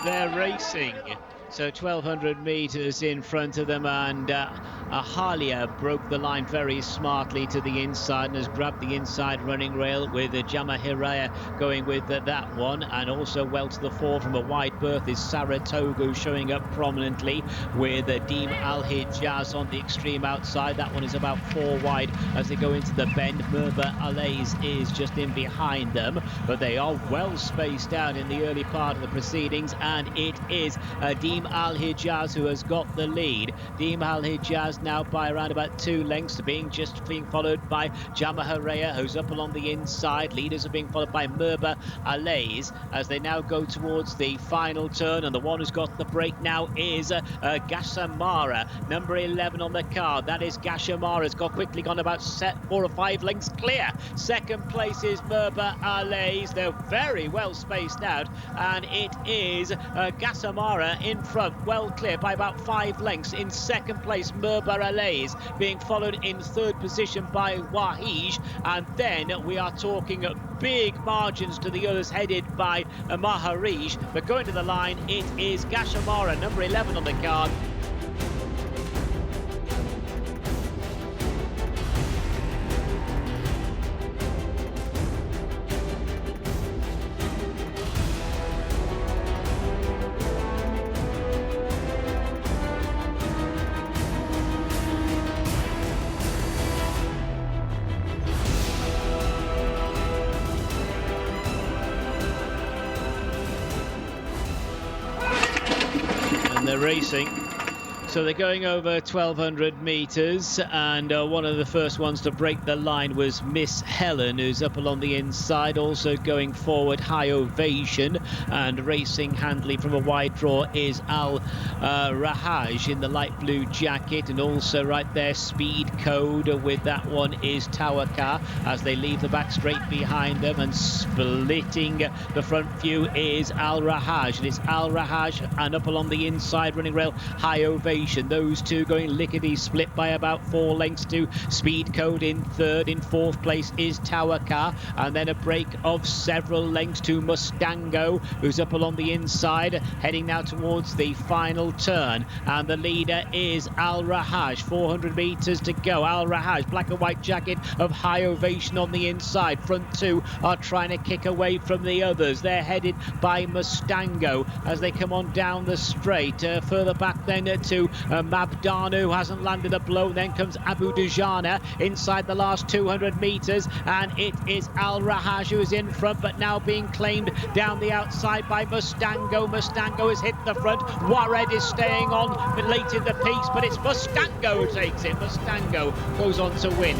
they're racing. So 1,200 meters in front of them, and Ahalia broke the line very smartly to the inside and has grabbed the inside running rail, with Jamahiraya going with that one, and also well to the fore from a wide berth is Saratoga showing up prominently, with Deem Al Hijaz on the extreme outside. That one is about 4 wide as they go into the bend. Merba Alays is just in behind them, but they are well spaced out in the early part of the proceedings, and it is Deem Al Hijaz who has got the lead. Deem Al Hijaz now by around about 2 lengths, being followed by Jamahiraya, who's up along the inside. Leaders are being followed by Merba Alays as they now go towards the final turn, and the one who's got the break now is Gashamara, number 11 on the card. That is Gashamara. It's quickly gone about 4 or 5 lengths clear. Second place is Merba Alays. They're very well spaced out, and it is Gashamara in front, well clear by about 5 lengths. In second place, Merba Alays, being followed in third position by Wahij, and then we are talking big margins to the others headed by Maharish. But going to the line, it is Gashamara, number 11 on the card. They're racing, so they're going over 1,200 meters, and one of the first ones to break the line was Miss Helen, who's up along the inside. Also going forward, High Ovation, and racing handily from a wide draw is Al Rahaj in the light blue jacket, and also right there Speed Code with that one is Tawaka as they leave the back straight behind them, and splitting the front view is Al Rahaj, and it's Al Rahaj and up along the inside running rail High Ovation. Those two going lickety split by about 4 lengths to Speed Code in third. In fourth place is Tawaka, and then a break of several lengths to Mustango, who's up along the inside, heading now towards the final turn, and the leader is Al Rahaj. 400 meters to go. Al Rahaj, black and white jacket of High Ovation on the inside. Front two are trying to kick away from the others. They're headed by Mustango as they come on down the straight. Further back then to Mabdanu, who hasn't landed a blow. Then comes Abu Dujana inside the last 200 meters, and it is Al Rahaj who is in front, but now being claimed down the outside by Mustango. Mustango has hit the front. Wared is staying on late in the piece, but it's Mustango who takes it. Mustango goes on to win.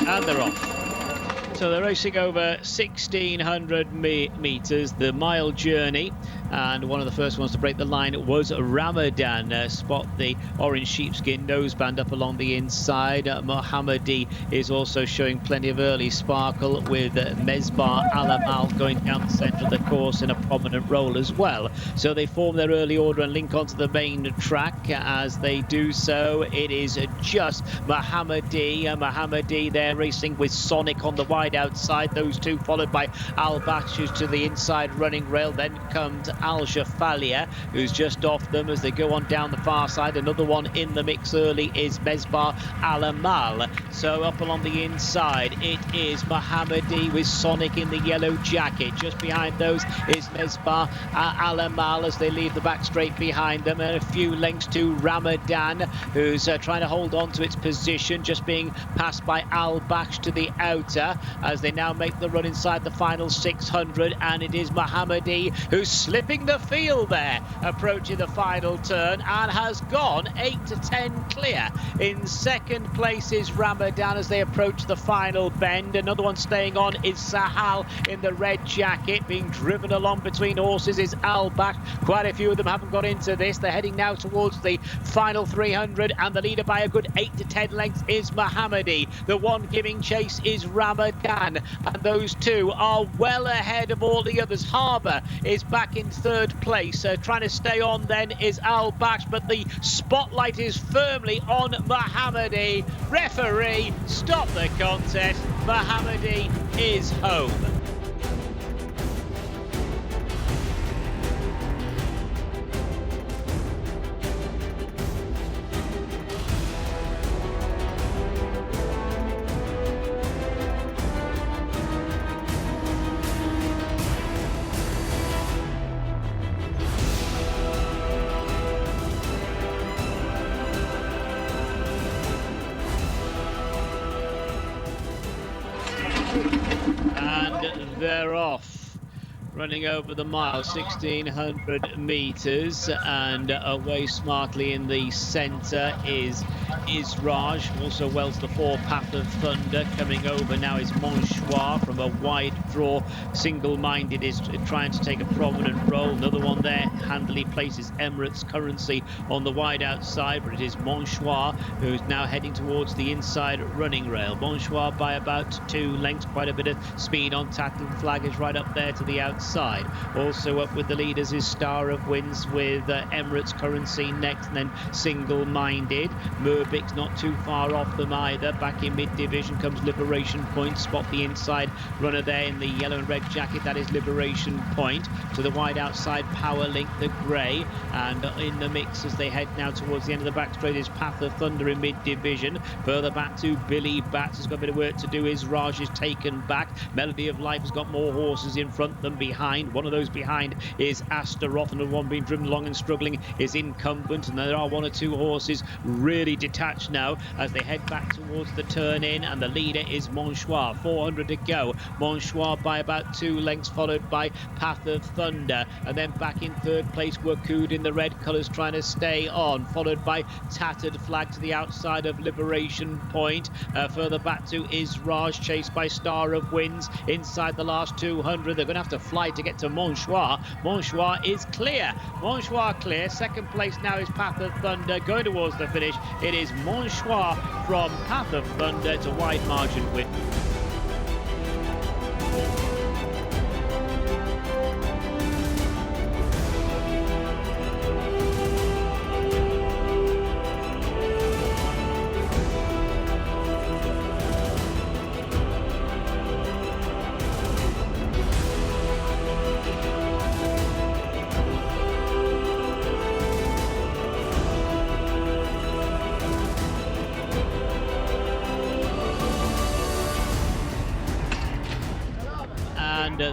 And they're off. So they're racing over 1,600 meters, the mile journey, and one of the first ones to break the line was Ramadan. Spot the orange sheepskin noseband up along the inside. Mohammadi is also showing plenty of early sparkle, with Mesbar Alamal going down the centre of the course in a prominent role as well. So they form their early order and link onto the main track. As they do so, it is just Mohammadi. Mohammadi there racing with Sonic on the wide outside. Those two followed by Al Bakshish to the inside running rail. Then comes Al Shafalia, who's just off them as they go on down the far side. Another one in the mix early is Mesbar Alamal. So up along the inside, it is Mohammadi with Sonic in the yellow jacket. Just behind those is Mesbar Alamal as they leave the back straight behind them, and a few lengths to Ramadan, who's trying to hold on to its position, just being passed by Al Baksh to the outer as they now make the run inside the final 600, and it is Mohammadi who slips gripping the field there, approaching the final turn, and has gone 8 to 10 clear. In second place is Ramadan as they approach the final bend. Another one staying on is Sahal in the red jacket. Being driven along between horses is Al-Baksh. Quite a few of them haven't got into this. They're heading now towards the final 300, and the leader by a good 8 to 10 lengths is Mohammadi. The one giving chase is Ramadan, and those two are well ahead of all the others. Harbour is back in third place. Trying to stay on then is Al-Baksh, but the spotlight is firmly on Mohammadi. Referee, stop the contest. Mohammadi is home. And they're off, running over the mile, 1600 meters, and away smartly in the center is Raj. Also wells the 4 Path of Thunder. Coming over now is Monchoir from a wide draw. Single-minded is trying to take a prominent role. Another one there handily places Emirates Currency on the wide outside, but it is Monchoir who's now heading towards the inside running rail. Monchoir by about 2 lengths, quite a bit of speed on Tatton Flag is right up there to the outside. Also up with the leaders is Star of Winds with Emirates Currency next, and then Single-minded. Murbik's not too far off them either. Back in mid-division comes Liberation Point. Spot the inside runner there in the yellow and red jacket. That is Liberation Point. To the wide outside, Power Link, the grey. And in the mix as they head now towards the end of the back straight is Path of Thunder in mid-division. Further back to Billy Bats has got a bit of work to do. Is Raj is taken back. Melody of Life has got more horses in front than behind. One of those behind is Astaroth, and the one being driven along and struggling is Incumbent. And there are 1 or 2 horses really detached now as they head back towards the turn in, and the leader is Monchoir. 400 to go. Monchoir by about 2 lengths, followed by Path of Thunder, and then back in third place Wakud in the red colours trying to stay on, followed by Tattered Flag to the outside of Liberation Point. Further back to is Raj, chased by Star of Winds inside the last 200. They're going to have to fly to get to Monchoir. Monchoir is clear. Monchoir clear. Second place now is Path of Thunder. Going towards the finish, it is Monchoir from Path of Thunder to wide margin win.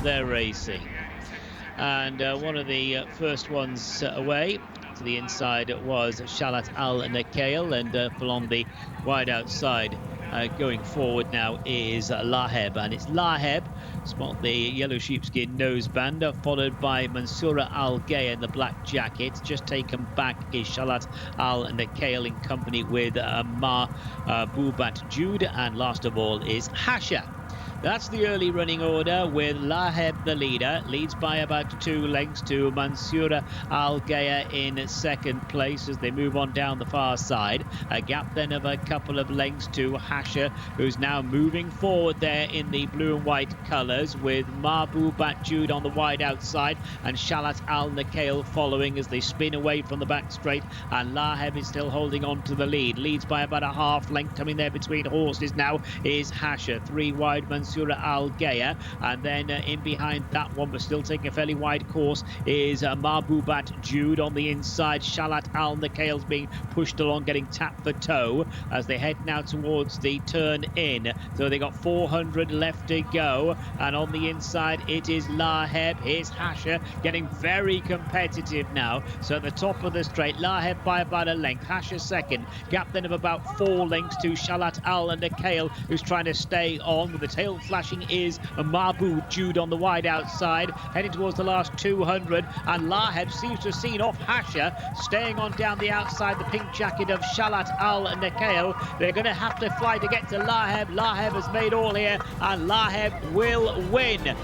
They're racing, and one of the first ones away to the inside was Shalat Al Nakail, and along the wide outside going forward now is Laheb, and it's Laheb, spot the yellow sheepskin noseband, followed by Mansoura Al Gay in the black jacket. Just taken back is Shalat Al Nakail in company with Ma Bubat Jude, and last of all is Hasha. That's the early running order, with Laheb the leader, leads by about 2 lengths to Mansoura Al Gaya in second place as they move on down the far side. A gap then of a couple of lengths to Hasha, who's now moving forward there in the blue and white colours, with Mahbub Batjud on the wide outside and Shalat Al Nakail following as they spin away from the back straight, and Laheb is still holding on to the lead. Leads by about a half length. Coming there between horses now is Hasha. 3 wide Mansoura Al Gaya, and then in behind that one, but still taking a fairly wide course, is Mahbubat Jude on the inside. Shalat Al Nakail's being pushed along, getting tapped for toe as they head now towards the turn in. So they got 400 left to go, and on the inside it is Laheb. Here's Hasha getting very competitive now. So at the top of the straight, Laheb by about a length, Hasha second. Gap then of about 4 lengths to Shalat Al Nakail, who's trying to stay on with the tail flashing is Mahbub Jude on the wide outside, heading towards the last 200. And Laheb seems to have seen off Hasha, staying on down the outside, the pink jacket of Shalat Al-Nakail. They're going to have to fly to get to Laheb. Laheb has made all here, and Laheb will win.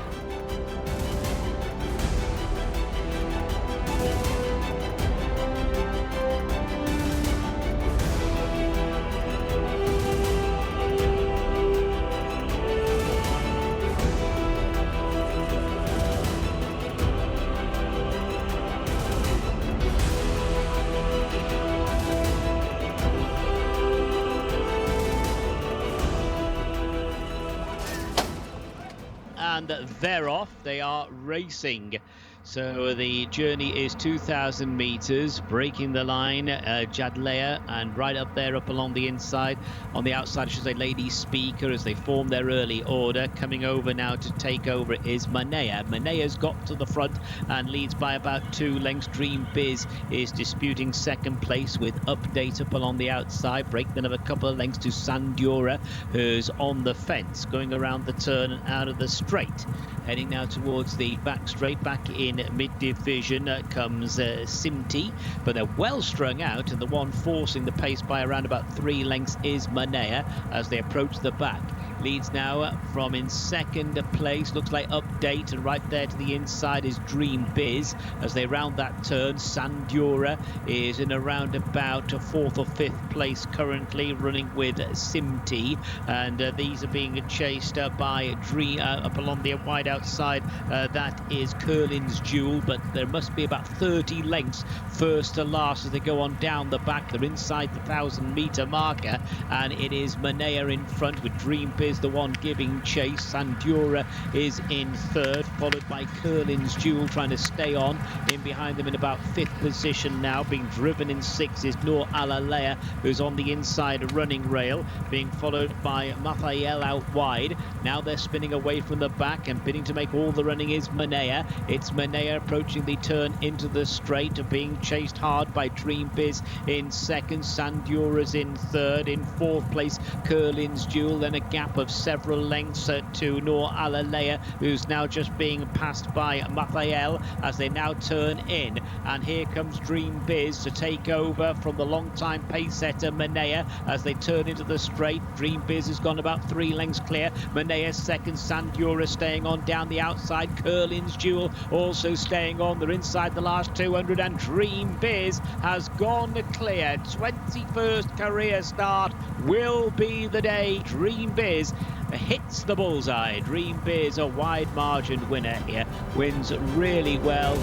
And they're off. They are racing. So the journey is 2,000 meters, breaking the line, Jadlea, and right up there, up along the inside, on the outside, I should say, Lady Speaker, as they form their early order. Coming over now to take over is Manea. Manea's got to the front and leads by about 2 lengths. Dream Biz is disputing second place with Update up along the outside, breaking of a couple of lengths to Sandura, who's on the fence, going around the turn and out of the straight. Heading now towards the back straight, back in mid-division comes Simti, but they're well strung out, and the one forcing the pace by around about 3 lengths is Manea as they approach the back. Leads now from in second place, looks like Update, and right there to the inside is Dream Biz as they round that turn. Sandura is in around about 4th or 5th place currently, running with Simti, and these are being chased by Dream up along the wide outside. That is Curlin's Jewel, but there must be about 30 lengths first to last as they go on down the back. They're inside the 1,000-meter marker, and it is Manea in front with Dream Biz the one giving chase. Sandura is in third, followed by Curlin's Jewel trying to stay on. In behind them in about 5th position now, being driven in 6th is Noor Alalea, who's on the inside running rail, being followed by Mathael out wide. Now they're spinning away from the back, and bidding to make all the running is Manea. It's Manea approaching the turn into the straight, being chased hard by Dream Biz in second. Sandura's in third. In 4th place, Curlin's Jewel, then a gap of several lengths to Noor Alalea, who's now just being passed by Mathael as they now turn in. And here comes Dream Biz to take over from the long-time pace setter Manea as they turn into the straight. Dream Biz has gone about 3 lengths clear. Manea second, Sandura staying on down the outside. Curlin's Jewel also staying on. They're inside the last 200, and Dream Biz has gone clear. 21st career start will be the day. Dream Biz hits the bullseye. Dream Biz, a wide margin winner here, wins really well.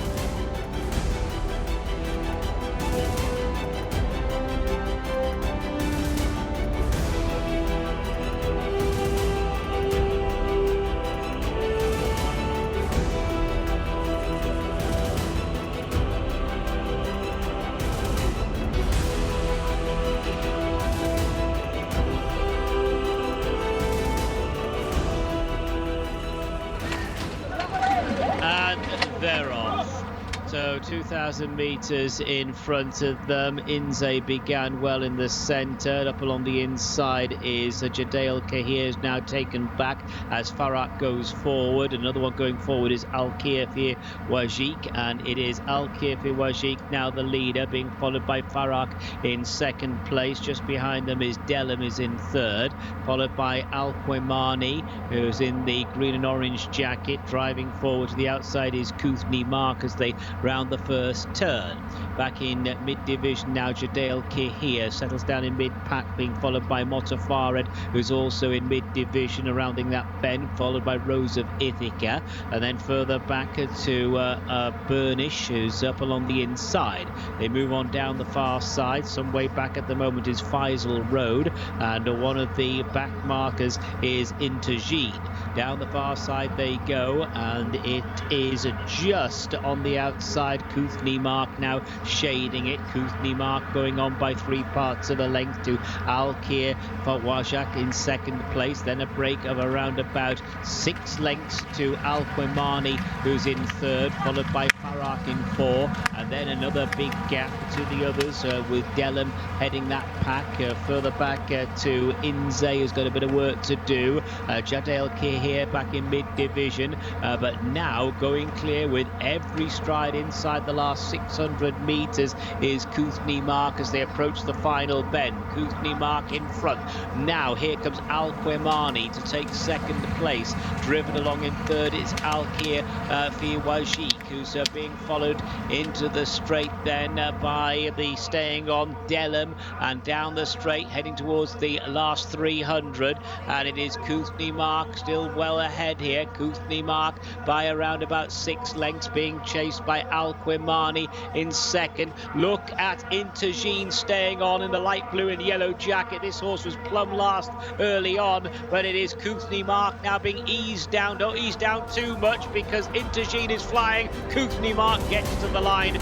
They're off. So 2,000 meters in front of them. Inze began well in the center. Up along the inside is Jadale Kahir, is now taken back as Farak goes forward. Another one going forward is Al-Kirfi Wajik, and it is Al-Kirfi Wajik now the leader, being followed by Farak in second place. Just behind them is Delam is in third, followed by Al-Quimani, who's in the green and orange jacket. Driving forward to the outside is Kuthni Mark as they round the first turn. Back in mid-division now, Jadale Kahir settles down in mid-pack, being followed by Motafared, who's also in mid-division, rounding that bend, followed by Rose of Ithaca. And then further back to Burnish, who's up along the inside. They move on down the far side. Some way back at the moment is Faisal Road, and one of the back markers is Intergene. Down the far side they go, and it is just on the outside. Kuthni Mark now shading it. Kuthni Mark going on by 3 parts of a length to Al-Kir Fawajak in second place. Then a break of around about 6 lengths to Al-Quimani, who's in third, followed by Farak in 4, and then another big gap to the others with Delham heading that pack. Further back to Inze, who's got a bit of work to do. Jadel Kir here back in mid-division, but now going clear with every stride inside the last 600 metres is Koothny Mark as they approach the final bend. Koothny Mark in front. Now here comes Al Quemani to take second place. Driven along in third is Alkir Fiwajik, who's being followed into the straight then by the staying on Delham, and down the straight heading towards the last 300, and it is Koothny Mark still well ahead here. Koothny Mark by around about 6 lengths, being chased by Al Quemani in second. Look at Intergene staying on in the light blue and yellow jacket. This horse was plumb last early on, but it is Koothny Mark now being eased down. Don't ease down too much because Intergene is flying. Koothny Mark gets to the line.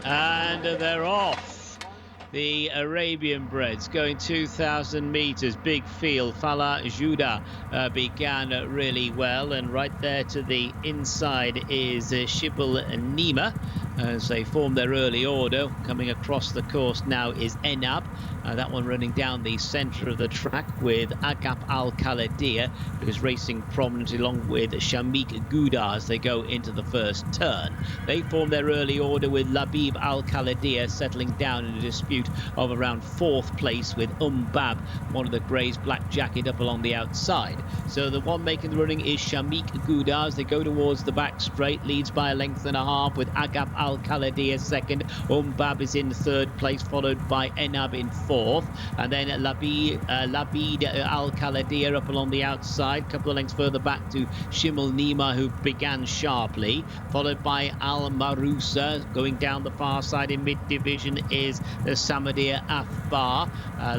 And they're off. The Arabian breds going 2,000 meters, big field. Fala Juda began really well, and right there to the inside is Shibal Nima as they form their early order. Coming across the course now is Enab. That one running down the centre of the track with Agap Al-Khaladir, who's racing prominently along with Shamik Gouda as they go into the first turn. They form their early order with Labib Al-Khaladir settling down in a dispute of around 4th place with Bab, one of the greys, black jacket up along the outside. So the one making the running is Shamik Gouda as they go towards the back straight, leads by a length and a half with Agap Al-Khaladir second. Bab is in 3rd place, followed by Enab in 4th, and then Labid Al-Khaladir up along the outside, a couple of lengths further back to Shimul Nima, who began sharply, followed by Al Marusa. Going down the far side in mid-division is Samadir Afbar.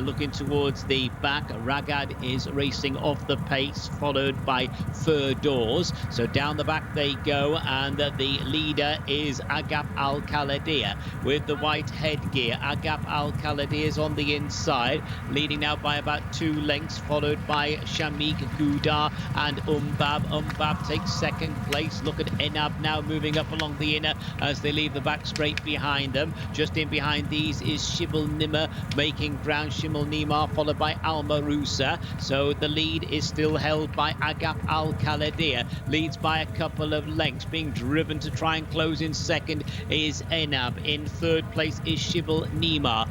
Looking towards the back, Ragad is racing off the pace, followed by Fur Doors. So down the back they go, and the leader is Agap Al-Khaladir with the white headgear. Agap Al-Khaladir is on the inside, leading now by about 2 lengths, followed by Shamik Gouda and Bab. Bab takes 2nd place. Look at Enab now moving up along the inner as they leave the back straight behind them. Just in behind these is Shibul Nima making ground. Shimul Nima followed by Al Marusa. So the lead is still held by Agap Al-Khaladir. Leads by a couple of lengths. Being driven to try and close in 2nd is Enab. In 3rd place is Shibul Nima.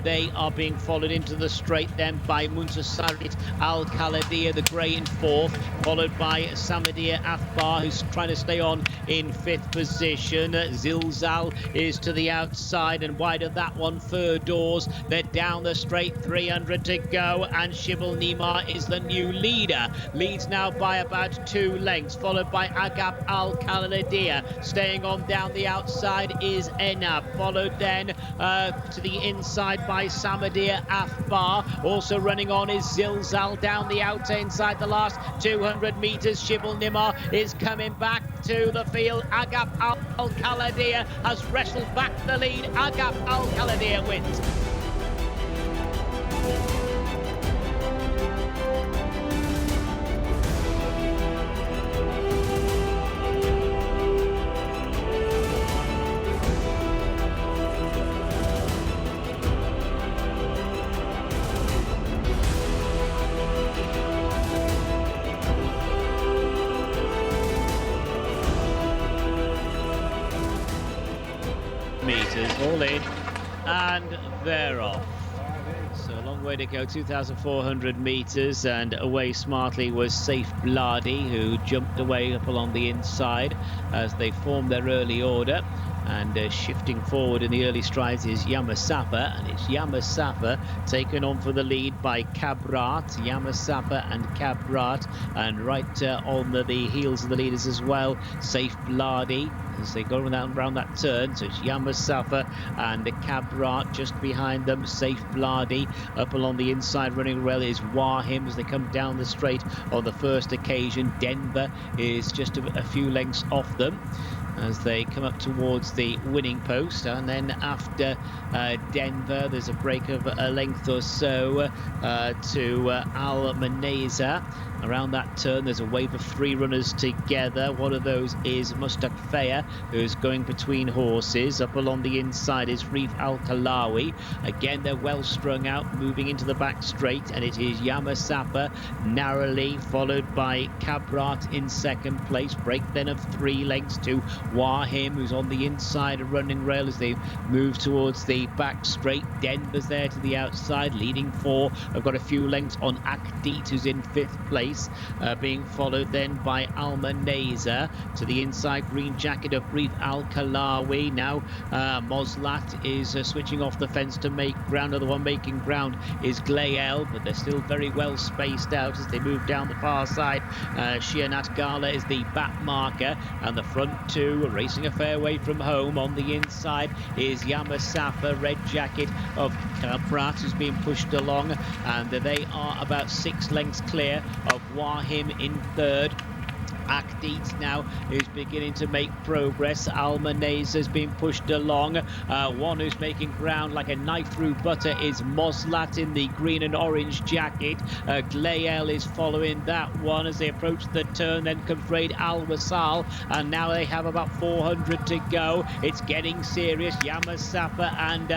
They are being followed into the straight then by Muntasarit Al-Khaladir, the grey, in 4th, followed by Samadir Afbar, who's trying to stay on in 5th position. Zilzal is to the outside, and wide of that one, Fur Doors. They're down the straight, 300 to go, and Shibul Nima is the new leader. Leads now by about 2 lengths, followed by Agap Al-Khaladir. Staying on down the outside is Enab, followed then to the inside by Samadir Afbar. Also running on is Zilzal down the outer inside the last 200 metres. Shibul Nima is coming back to the field. Agap Al-Khaladir has wrestled back the lead. Agap Al-Khaladir wins. Meters all in, and they're off. So a long way to go, 2,400 meters, and away smartly was Safe Bladi, who jumped away up along the inside as they formed their early order. And shifting forward in the early strides is Yamasapa, and it's Yamasapa taken on for the lead by Cabrat. Yamasapa and Cabrat, and right on the heels of the leaders as well, Safe Bladi, as they go around that turn. So it's Yamasapa and Cabrat just behind them. Safe Bladi up along the inside running rail is Wahim as they come down the straight on the first occasion. Denver is just a few lengths off them as they come up towards the winning post. And then after Denver, there's a break of a length or so to Al Maneza. Around that turn, there's a wave of three runners together. One of those is Mustak Faya, who's going between horses. Up along the inside is Reef Al Kalawi. Again, they're well strung out, moving into the back straight, and it is Yamasapa narrowly, followed by Cabrat in second place. Break then of 3 lengths to Wahim, who's on the inside of running rail as they move towards the back straight. Denver's there to the outside, leading 4. I've got a few lengths on Akdit, who's in 5th place, being followed then by Almaneza to the inside. Green jacket of Brief Al Kalawi. Now Moslat is switching off the fence to make ground. Another one making ground is Glael, but they're still very well spaced out as they move down the far side. Shianat Gala is the back marker, and the front two racing a fair way from home. On the inside is Yamasapa, red jacket of Cabrat, who's being pushed along, and they are about 6 lengths clear of Wahim in 3rd. Akdit now is beginning to make progress. Almaneza has been pushed along. One who's making ground like a knife through butter is Moslat in the green and orange jacket. Glael is following that one as they approach the turn. Then comes Raid Al Wasal, and now they have about 400 to go. It's getting serious. Yamasapa and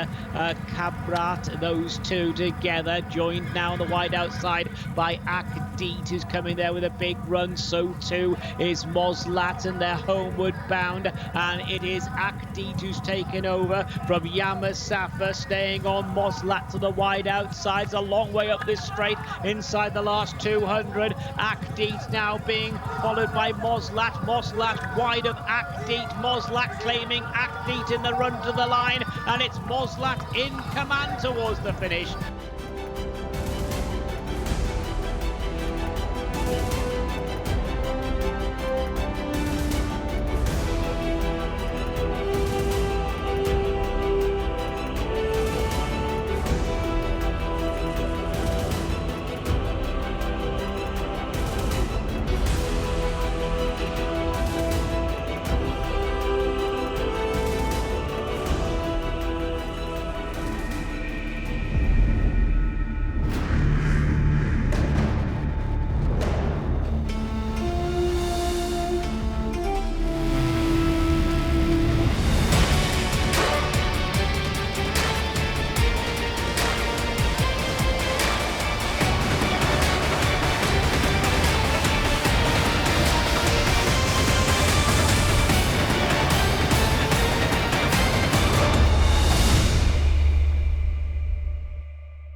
Cabrat, those two together, joined now on the wide outside by Akdit, who's coming there with a big run. So too is Moslat, and they're homeward bound, and it is Akdit who's taken over from Yamasapa, staying on Moslat to the wide outsides, a long way up this straight inside the last 200. Akdit now being followed by Moslat. Moslat wide of Akdit. Moslat claiming Akdit in the run to the line, and it's Moslat in command towards the finish.